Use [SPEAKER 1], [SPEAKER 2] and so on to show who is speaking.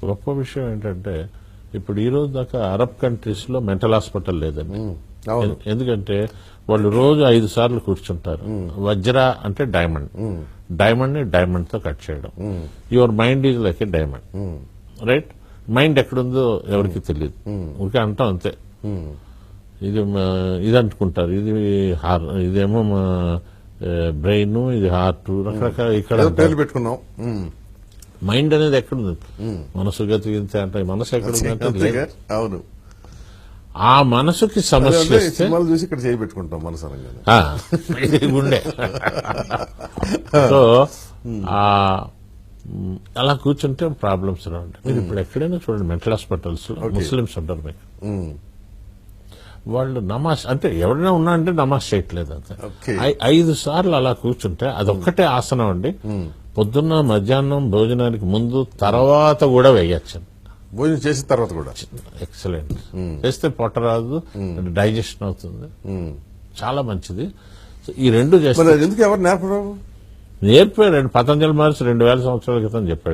[SPEAKER 1] గొప్ప విషయం ఏంటంటే ఇప్పుడు ఈ రోజు దాకా అరబ్ కంట్రీస్ లో మెంటల్ హాస్పిటల్ లేదండి.
[SPEAKER 2] అవును.
[SPEAKER 1] ఎందుకంటే వాళ్ళు రోజు 5 సార్లు కూర్చుంటారు. వజ్ర అంటే డైమండ్, డైమండ్ ని డైమండ్ తో కట్ చేయడం. Your mind is like A diamond, right? Mind ఎక్కడుందో ఎవరికి తెలియదు, ఊరికే అంటాం అంతే. ఇది అంటుకుంటారు, ఇదేమో బ్రెయిన్, ఇది హార్ట్, రకరకాల ఇక్కడ
[SPEAKER 2] పేర్లు పెట్టుకున్నాం.
[SPEAKER 1] మైండ్ అనేది ఎక్కడుంది? మనసు గతించే అంటే మనసు ఎక్కడుందంటే లేదు.
[SPEAKER 2] అవును.
[SPEAKER 1] ఆ మనసుకి సమస్య వస్తే
[SPEAKER 2] సినిమాలు చూసి ఇక్కడ చేయి పెట్టుకుంటాం మనసు అనగానే.
[SPEAKER 1] ఇది గుండె. సో అలా కూర్చుంటే ప్రాబ్లమ్స్ రావండి. మీరు ఇప్పుడు ఎక్కడైనా చూడండి మెంటల్ హాస్పిటల్స్ లో ముస్లిమ్స్ ఉంటారు మీకు. వాళ్ళు నమాజ్ అంటే ఎవరైనా ఉన్నా అంటే నమాజ్ చేయట్లేదు అంతే. 5 సార్లు అలా కూర్చుంటే అదొక్కటే ఆసనం అండి. పొద్దున్న మధ్యాహ్నం భోజనానికి ముందు తర్వాత కూడా వేయచ్చు.
[SPEAKER 2] భోజనం చేసిన తర్వాత కూడా
[SPEAKER 1] ఎక్సలెంట్. చేస్తే పొట్ట రాదు, డైజెషన్ అవుతుంది, చాలా మంచిది. ఈ 2 చేస్తే
[SPEAKER 2] ఎందుకు ఎవరు నేర్పరావు?
[SPEAKER 1] నేర్పాడు. పతంజలి మహర్షి 2000 సంవత్సరాల క్రితం చెప్పాడు.